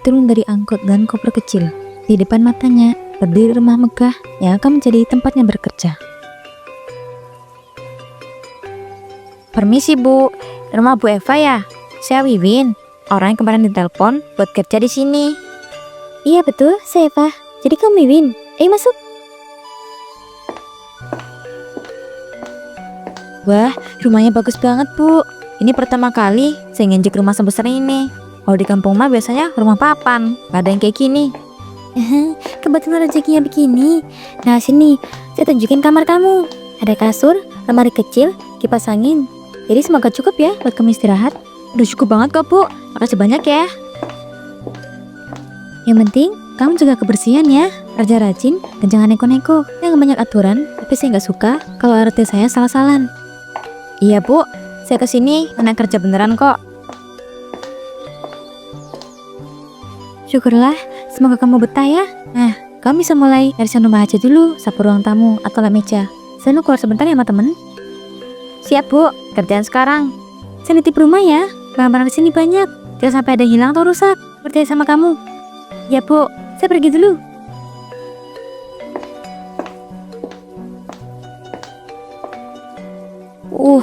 turun dari angkot dan koper kecil. Di depan matanya berdiri rumah megah yang akan menjadi tempatnya bekerja. Permisi Bu, rumah Bu Eva ya? Saya Wiwin, orang yang kemarin ditelepon buat kerja di sini. Iya betul, saya Eva. Jadi kamu Wiwin, masuk. Wah, rumahnya bagus banget Bu. Ini pertama kali saya nginjek rumah sebesar ini. Kalau di kampung mah biasanya rumah papan, gak ada yang kayak gini. Kebetulan rezekinya begini. Nah sini, saya tunjukin kamar kamu. Ada kasur, lemari kecil, kipas angin. Jadi semoga cukup ya buat kamu istirahat. Udah cukup banget kok Bu, makasih banyak ya. Yang penting kamu jaga kebersihan ya, rajin dan jangan neko-neko. Jangan banyak aturan, tapi saya nggak suka kalau RT saya salah-salan. Iya Bu, saya kesini anak kerja beneran kok. Syukurlah, semoga kamu betah ya. Nah, kamu bisa mulai dari rumah aja dulu, sapu ruang tamu atau lap meja. Saya mau keluar sebentar ya sama temen. Siap Bu, kerjaan sekarang. Saya nitip rumah ya, barang-barang di sini banyak. Jangan sampai ada yang hilang atau rusak. Percaya sama kamu. Ya Bu, saya pergi dulu.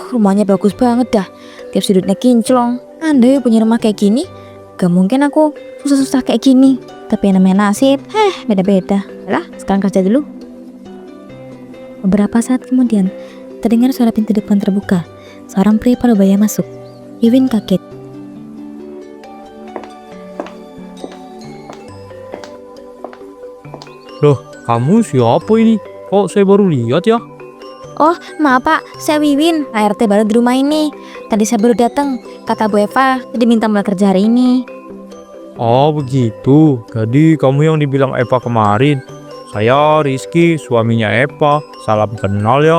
Rumahnya bagus banget dah. Tiap sudutnya kinclong. Andai punya rumah kayak gini, gak mungkin aku susah-susah kayak gini. Tapi yang namanya nasib, beda-beda. Lah, sekarang kerja dulu. Beberapa saat kemudian, terdengar suara pintu depan terbuka. Seorang pria parubaya masuk. Wiwin kaget. Loh, kamu siapa ini? Kok saya baru lihat ya? Oh, maaf Pak, saya Wiwin, ART baru di rumah ini. Tadi saya baru datang, kata Bu Eva, jadi minta mulai kerja hari ini. Oh begitu, jadi kamu yang dibilang Eva kemarin. Saya Rizky, suaminya Eva. Salam kenal ya.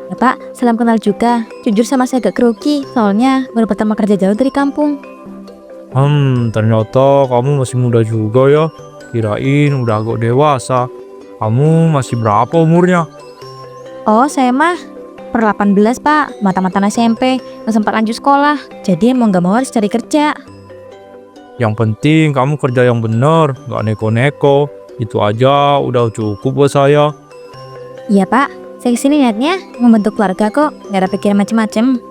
Ya Pak, salam kenal juga. Jujur sama saya agak grogi, soalnya baru pertama kerja jauh dari kampung. Ternyata kamu masih muda juga ya. Kirain udah agak dewasa. Kamu masih berapa umurnya? Oh, saya mah per 18 Pak, mata-mata SMP, gak sempat lanjut sekolah. Jadi mau gak mau harus cari kerja. Yang penting kamu kerja yang bener, gak neko-neko. Itu aja udah cukup buat saya. Iya Pak, saya kesini niatnya membentuk keluarga kok, gak ada pikiran macem-macem.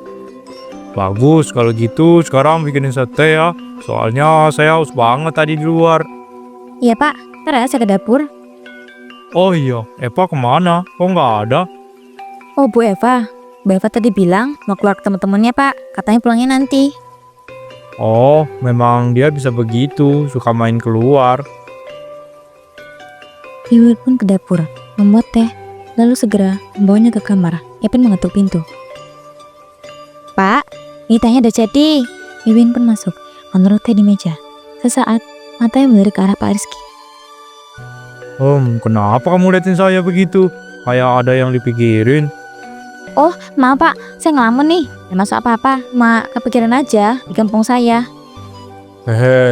Bagus, kalau gitu sekarang bikinin sate ya. Soalnya saya haus banget tadi di luar. Iya Pak, ntar ya saya ke dapur. Oh iya, Eva kemana? Kok nggak ada? Oh Bu Eva tadi bilang mau keluar ke teman-temannya Pak, katanya pulangnya nanti. Oh, memang dia bisa begitu, suka main keluar. Wiwin pun ke dapur, membuat teh, lalu segera membawanya ke kamar. Ia pun mengetuk pintu. Pak, ini tehnya udah jadi. Wiwin pun masuk, menaruh teh di meja. Sesaat, matanya melirik ke arah Pak Rizky. Kenapa kamu liatin saya begitu? Kayak ada yang dipikirin. Oh, maaf Pak, saya ngelamun nih. Gak masuk apa-apa, mak kepikiran aja di kampung saya.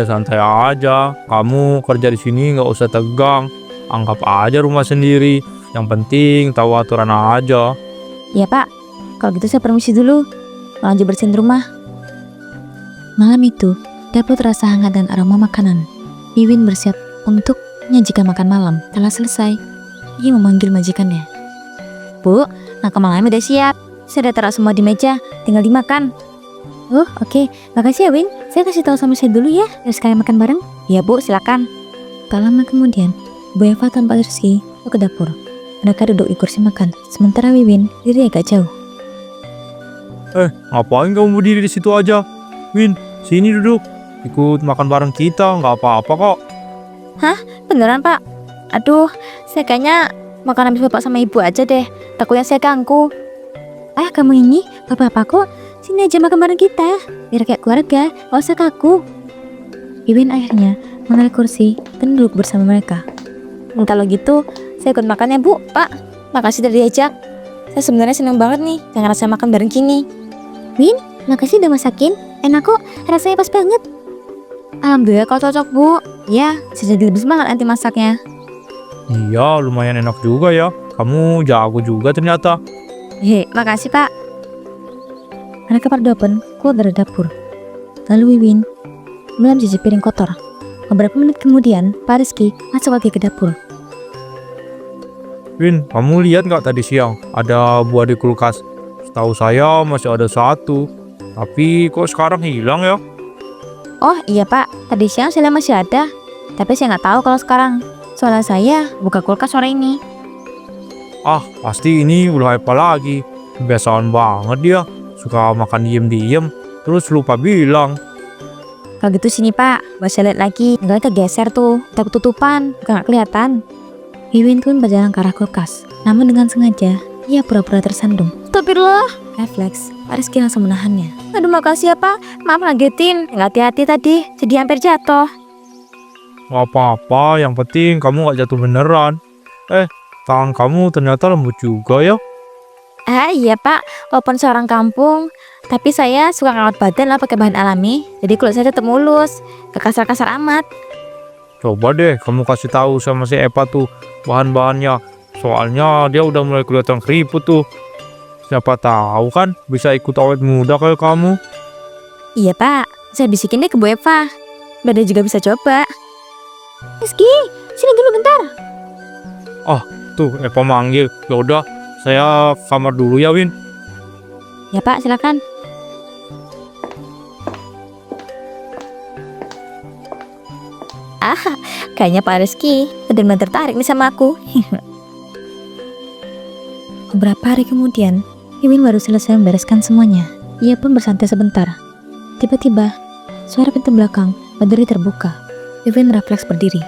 Santai aja. Kamu kerja di sini nggak usah tegang. Anggap aja rumah sendiri. Yang penting tahu aturan aja. Iya Pak, kalau gitu saya permisi dulu. Mau lanjut bersihin rumah. Malam itu, dapur terasa hangat dan aroma makanan. Wiwin bersiap untuk menyajikan makan malam. Setelah selesai, ia memanggil majikannya. Bu, makan malam udah siap. Saya udah taruh semua di meja, tinggal dimakan. Oh, oke. Makasih ya Win. Saya kasih tahu sama saya dulu ya, biar sekalian makan bareng. Iya Bu, silakan. Tak lama kemudian, Bu Eva tanpa Rizky ke dapur. Mereka duduk di kursi makan, sementara Wiwin diri agak jauh. Ngapain kamu berdiri di situ aja? Win, sini duduk. Ikut makan bareng kita, nggak apa-apa kok. Beneran Pak? Aduh, saya kayaknya makan habis bapak sama ibu aja deh. Takutnya saya ganggu. Kamu ini bapak kok. Sini aja makan bareng kita, biar kayak keluarga, gak usah kaku. Wiwin akhirnya menarik kursi dan duduk bersama mereka. Kalau gitu, saya ikut makan ya Bu, Pak. Makasih udah diajak. Saya sebenarnya seneng banget nih, jangan rasa makan bareng gini. Win, makasih udah masakin. Enak kok, rasanya pas banget. Alhamdulillah kalau cocok Bu. Ya, bisa jadi lebih semangat nanti masaknya. Iya, lumayan enak juga ya. Kamu jago juga ternyata. Makasih Pak. Mereka berdua pun keluar dari dapur. Lalu Wiwin mulai mencuci piring kotor. Beberapa menit kemudian, Pak Rizky masuk lagi ke dapur. Win, kamu lihat nggak tadi siang ada buah di kulkas? Setahu saya masih ada satu, tapi kok sekarang hilang ya? Oh iya Pak, tadi siang saya lihat masih ada. Tapi saya nggak tahu kalau sekarang. Soalnya saya buka kulkas sore ini. Ah, pasti ini ulah apa lagi? Kebiasaan banget dia, suka makan diem-diem, terus lupa bilang. Kalau gitu sini Pak, buat saya lihat lagi. Enggak kegeser tuh, takut tutupan, nggak kelihatan. Wiwin pun berjalan ke arah kulkas. Namun dengan sengaja, ia pura-pura tersandung. Astagfirullah. Refleks, Pak Rizky langsung menahannya. Aduh makasih ya Pak, maaf ngagetin. Nggak hati-hati tadi, jadi hampir jatuh. Gak apa-apa, yang penting kamu gak jatuh beneran. Tangan kamu ternyata lembut juga ya. Ah iya Pak, walaupun seorang kampung, tapi saya suka ngawat badan lah pakai bahan alami. Jadi kulit saya tetap mulus, gak kasar-kasar amat. Coba deh kamu kasih tahu sama si Eva tuh bahan-bahannya. Soalnya dia udah mulai kelihatan keriput tuh. Siapa tahu kan bisa ikut awet muda kayak kamu. Iya Pak, saya bisikin deh ke Bu Eva. Biar dia juga bisa coba. Rizky, sini dulu bentar. Tuh Eva manggil. Yaudah, saya kamar dulu ya Win. Ya Pak, silakan. Kayaknya Pak Rizky benar-benar tertarik nih sama aku. Beberapa hari kemudian, Iwin baru selesai membereskan semuanya. Ia pun bersantai sebentar. Tiba-tiba, suara pintu belakang berdiri terbuka. Iwin refleks berdiri.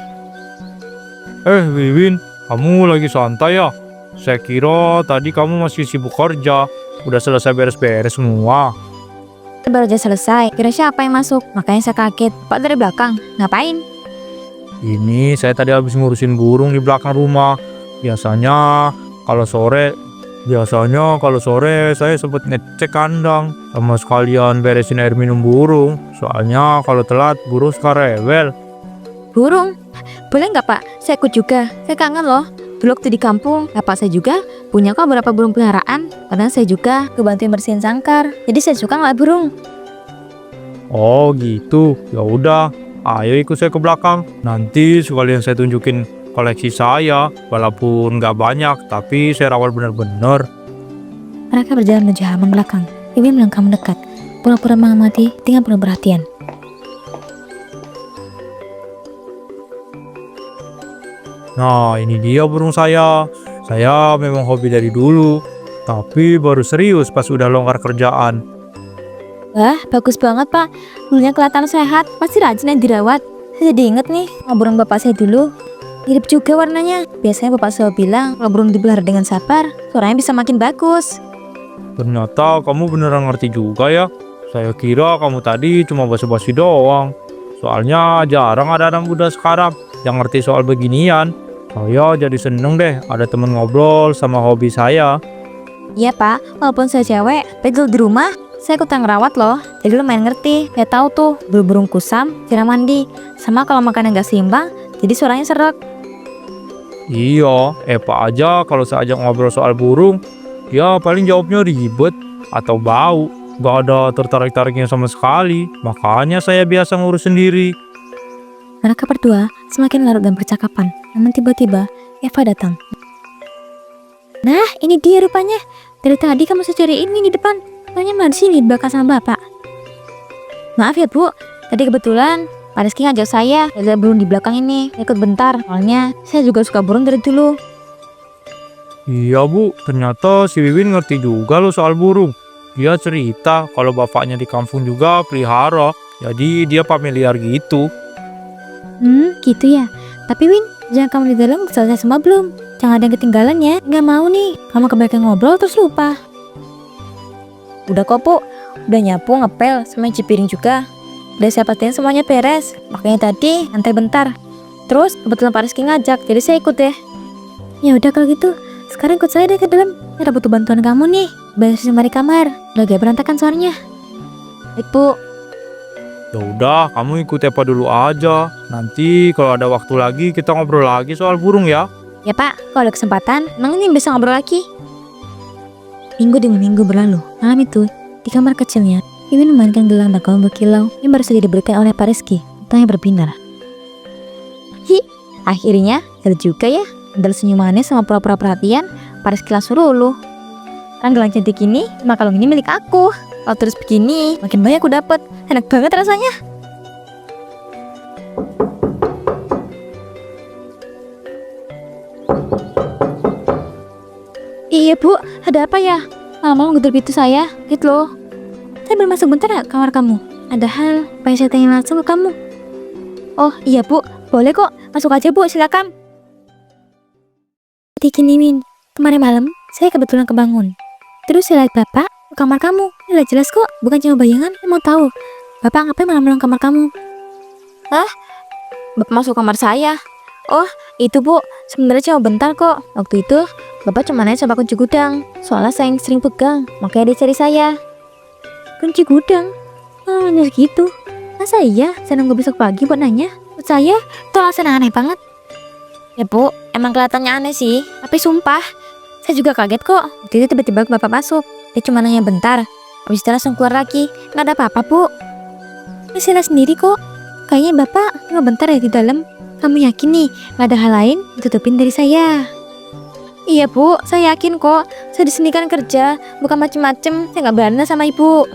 Wiwin, kamu lagi santai ya? Saya kira tadi kamu masih sibuk kerja. Udah selesai beres-beres semua. Baru aja selesai, kira siapa yang masuk? Makanya saya kaget. Pak dari belakang, ngapain? Ini saya tadi habis ngurusin burung di belakang rumah. Biasanya kalau sore saya sempat ngecek kandang sama sekalian beresin air minum burung. Soalnya kalau telat burung suka rewel. Burung? Boleh nggak Pak? Saya ikut juga. Saya kangen loh. Dulu waktu di kampung, bapak saya juga punya kok beberapa burung peliharaan. Karena saya juga kebantuin bersihin sangkar. Jadi saya suka ngeliat burung. Oh gitu. Ya udah, ayo ikut saya ke belakang. Nanti sekalian saya tunjukin koleksi saya. Walaupun nggak banyak, tapi saya rawat bener-bener. Mereka berjalan menuju halaman belakang. Iwin melangkah mendekat, pura-pura mengamati dengan penuh perhatian. Nah, ini dia burung saya. Saya memang hobi dari dulu, tapi baru serius pas udah longgar kerjaan. Wah, bagus banget Pak. Bulunya kelihatan sehat, pasti rajin yang dirawat. Saya jadi inget nih, burung bapak saya dulu. Mirip juga warnanya. Biasanya bapak saya bilang, kalau burung dipelihara dengan sabar, suaranya bisa makin bagus. Ternyata kamu beneran ngerti juga ya. Saya kira kamu tadi cuma basa-basi doang. Soalnya jarang ada anak muda sekarang yang ngerti soal beginian. Saya jadi seneng deh ada temen ngobrol sama hobi saya. Iya Pak, walaupun saya cewek, pegel di rumah, saya ikutan ngerawat loh. Jadi lumayan ngerti. Saya tahu tuh, burung kusam, cara mandi. Sama kalau makannya nggak seimbang, jadi suaranya serak. Iya, Eva aja kalau saya ajak ngobrol soal burung, ya paling jawabnya ribet atau bau. Gak ada tertarik-tariknya sama sekali. Makanya saya biasa ngurus sendiri. Mereka berdua semakin larut dalam percakapan. Namun tiba-tiba Eva datang. Nah, ini dia rupanya. Dari tadi kamu saya cariin nih di depan. Tanya malah di sini di belakang sama bapak. Maaf ya Bu, tadi kebetulan Pak Rizky ngajak saya lihat burung di belakang ini. Ikut bentar, soalnya saya juga suka burung dari dulu. Iya Bu, ternyata si Wiwin ngerti juga loh soal burung. Dia cerita kalau bapaknya di kampung juga pelihara. Jadi dia familiar gitu. Gitu ya. Tapi Win, jangan kamu di dalam selesai semua belum? Jangan ada yang ketinggalan ya. Nggak mau nih, kamu kebanyakan ngobrol terus lupa. Udah kok Bu, udah nyapu, ngepel, sama cuci piring juga. Udah saya pastiin semuanya beres. Makanya tadi santai bentar. Terus kebetulan Pak Rizky ngajak, jadi saya ikut deh. Ya udah kalau gitu, sekarang ikut saya deh ke dalam. Saya ada butuh bantuan kamu nih. Beresin lemari kamar, udah agak berantakan soalnya. Baik Bu. Ya udah, kamu ikut Eva dulu aja. Nanti kalau ada waktu lagi kita ngobrol lagi soal burung ya. Ya Pak, kalau ada kesempatan, emang ini bisa ngobrol lagi. Minggu demi minggu berlalu. Malam itu, di kamar kecilnya, Iwin memainkan gelang dan gaun berkilau yang baru saja diberikan oleh Pak Rizky. Matanya berbinar. Akhirnya, ada juga ya. Modal senyumannya sama pura-pura perhatian, Paris langsung luluh. Kan gelang cantik ini, cuma kalung ini milik aku. Kalau terus begini, makin banyak aku dapat. Enak banget rasanya. Iya bu, ada apa ya? Malam-malam gedor pintu saya, gitu loh. Saya boleh masuk bentar ya kamar kamu? Ada hal, pengen saya tanya langsung ke kamu. Oh iya bu, boleh kok. Masuk aja bu, silakan. Seperti gini Win, kemarin malam saya kebetulan kebangun. Terus saya lihat bapak ke kamar kamu. Ini jelas kok, bukan cuma bayangan. Saya mau tahu, bapak ngapain malam-malam kamar kamu? Hah? Bapak masuk kamar saya? Oh, itu bu, sebenarnya cuma bentar kok. Waktu itu, bapak cuma nanya sama kunci gudang. Soalnya saya yang sering pegang, makanya dia cari saya. Kunci gudang? Oh, hanya segitu. Masa iya, saya nunggu besok pagi buat nanya? Buat saya, itu alasan aneh banget. Ya bu, emang kelihatannya aneh sih. Tapi sumpah, saya juga kaget kok. Waktu itu tiba-tiba bapak masuk. Dia cuma nanya bentar. Habis itu langsung keluar lagi. Nggak ada apa-apa bu. Ini saya lihat sendiri kok. Kayaknya bapak cuma bentar ya di dalam. Kamu yakin nih, gak ada hal lain ditutupin dari saya? Iya bu, saya yakin kok. Saya di sini kan kerja, bukan macem-macem. Saya gak berani sama ibu.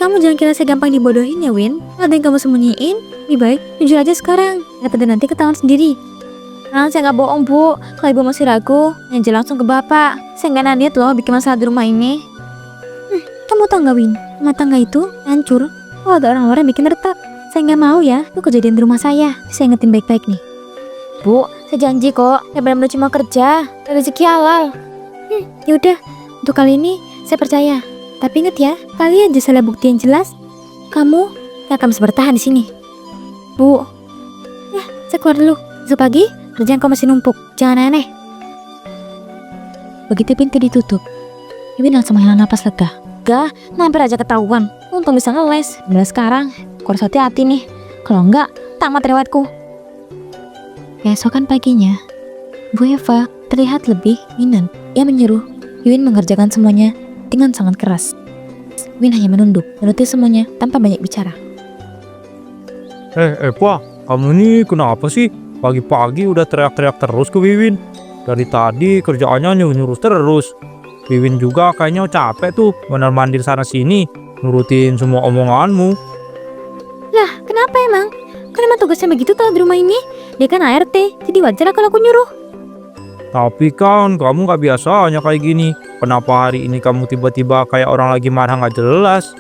Kamu jangan kira saya gampang dibodohin ya Win. Ada yang kamu sembunyiin, lebih baik jujur aja sekarang, daripada nanti ketahuan sendiri. Nah, saya gak bohong bu. Kalau ibu masih ragu, aja langsung ke bapak. Saya gak niat loh bikin masalah di rumah ini. Kamu tau gak Win, rumah tangga itu hancur kalau ada orang luar yang bikin retak. Saya nggak mau ya, itu kejadian di rumah saya. Saya ingetin baik-baik nih. Bu, saya janji kok, saya benar-benar cuma kerja, rezeki halal. Yaudah, untuk kali ini saya percaya. Tapi inget ya, kali aja saya lihat bukti yang jelas, kamu gak akan bisa bertahan di sini. Bu, ya saya keluar dulu. Besok pagi kerjaan kau masih numpuk, jangan aneh. Begitu pintu ditutup, Iwin langsung menghela napas lega. Gak, hampir aja ketahuan. Untung bisa ngeles. Mulai sekarang aku harus hati-hati nih, kalau enggak tamat riwayatku. Keesokan paginya, Bu Eva terlihat lebih minat. Ia menyuruh Iwin mengerjakan semuanya dengan sangat keras. Iwin hanya menunduk, menuruti semuanya tanpa banyak bicara. Eva, kamu ini kenapa sih? Pagi-pagi udah teriak-teriak terus ke Wiwin. Dari tadi kerjaannya nyuruh terus. Wiwin juga kayaknya capek tuh mondar-mandir sana sini, nurutin semua omonganmu. Lah, kenapa emang? Kan emang tugasnya begitu kalau di rumah ini. Dia kan ART, jadi wajar lah kalau aku nyuruh. Tapi kan kamu gak biasanya kayak gini. Kenapa hari ini kamu tiba-tiba kayak orang lagi marah gak jelas?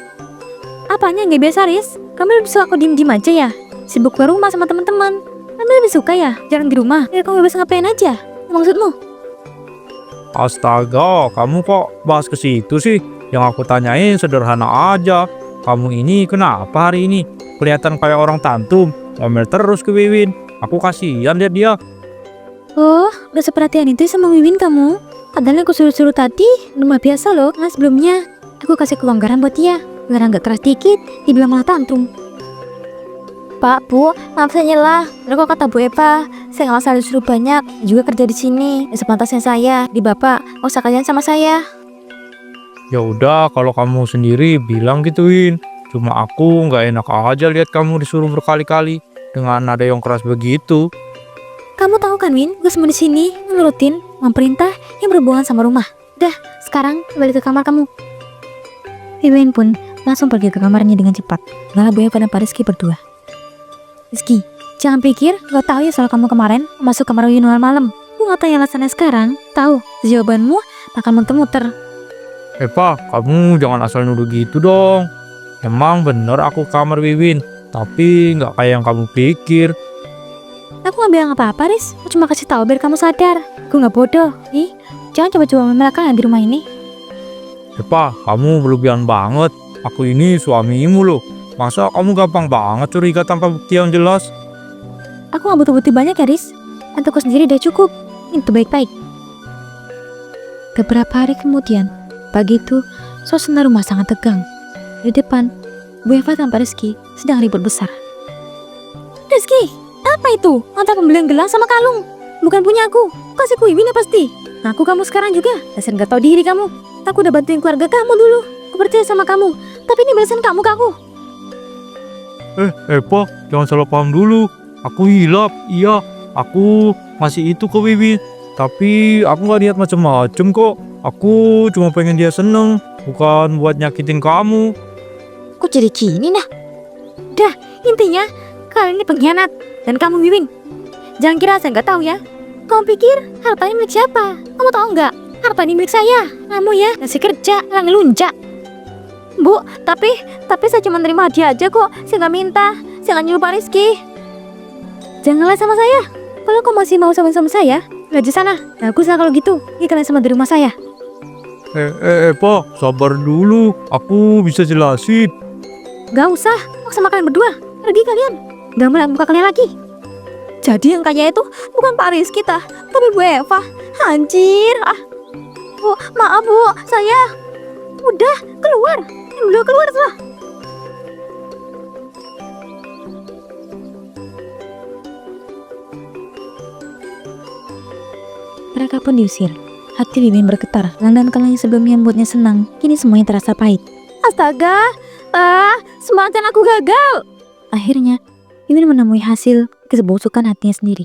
Apanya nggak biasa, Riz? Kamu lebih suka aku diem-diem aja ya? Sibuk keluar rumah sama teman-teman. Kamu lebih suka ya jarang di rumah? Biar kamu bebas ngapain aja? Maksudmu? Astaga, kamu kok bahas ke situ sih? Yang aku tanyain sederhana aja. Kamu ini kenapa hari ini? Kelihatan kayak orang tantum, ngomel terus ke Wiwin. Aku kasihan lihat dia. Oh, udah seperhatian itu sama Wiwin kamu? Padahal aku suruh-suruh tadi, rumah biasa loh. Nah sebelumnya, aku kasih kelonggaran buat dia. Biar nggak keras dikit, dibilang malah tantrum. Pak, Bu, maaf saya nyelah. Bener kok kata Bu Eva, saya nggak masalah disuruh banyak, juga kerja di sini. Ya sepantasnya saya, di bapak, nggak usah kalian sama saya. Ya udah, kalau kamu sendiri bilang gituin. Cuma aku nggak enak aja lihat kamu disuruh berkali-kali dengan nada yang keras begitu. Kamu tahu kan Win, gue semua di sini menurutin perintah yang berhubungan sama rumah. Udah, sekarang balik ke kamar kamu. Wiwin pun langsung pergi ke kamarnya dengan cepat. Malah Bu Eva dan Pak Rizky berdua. Rizky, jangan pikir gak tahu ya soal kamu kemarin masuk kamar Wiwin malam. Gue gak tanya alasannya sekarang. Tahu, jawabanmu bakal muter-muter. Eva, kamu jangan asal nuduh gitu dong. Emang bener aku kamar Wiwin, tapi nggak kayak yang kamu pikir. Aku gak bilang apa-apa, Riz. Aku cuma kasih tahu biar kamu sadar. Gue gak bodoh. Ih, jangan coba-coba memelakkan di rumah ini. Eva, kamu berlebihan banget. Aku ini suamimu loh. Masa kamu gampang banget curiga tanpa bukti yang jelas? Aku gak butuh bukti banyak ya, Riz. Untukku sendiri udah cukup. Itu baik-baik. Beberapa hari kemudian, pagi itu, suasana rumah sangat tegang. Di depan, Bu Eva dan Pak Rizky sedang ribut besar. Rizky, apa itu? Antara pembelian gelang sama kalung. Bukan punya aku. Kasih ku Iwin ya pasti. Ngaku kamu sekarang juga. Dasar gak tahu diri kamu. Aku udah bantuin keluarga kamu dulu. Aku percaya sama kamu. Tapi ini balasan kamu ke aku. Eva, jangan salah paham dulu. Aku hilap, iya. Aku ngasih itu ke Wiwin. Tapi aku gak niat macem-macem kok. Aku cuma pengen dia seneng, bukan buat nyakitin kamu. Kok jadi gini nah? Dah, intinya kalian ini pengkhianat. Dan kamu Wiwin, jangan kira saya nggak tahu ya. Kamu pikir harta ini milik siapa? Kamu tahu nggak? Harta ini milik saya. Kamu ya masih kerja, nggak ngelunjak. Bu, tapi saya cuma terima hadiah aja kok. Saya nggak minta. Saya nggak nyuruh Pak Rizky. Janganlah sama saya. Kalau kau masih mau sama saya, aja sana. Baguslah kalau gitu. Ini kalian sama di rumah saya. Pak, sabar dulu. Aku bisa jelasin. Gak usah, mau sama kalian berdua. Pergi kalian. Gak mau lihat muka kalian lagi. Jadi yang kaya itu bukan Pak Rizky tah, tapi Bu Eva. Anjir. Bu, maaf Bu, saya udah keluar. Udah keluar lah. Mereka pun diusir. Hati Wiwin bergetar. Langgan kaleng yang sebelumnya membuatnya senang, kini semuanya terasa pahit. Astaga, semangat aku gagal. Akhirnya, Wiwin menemui hasil kesebusukan hatinya sendiri.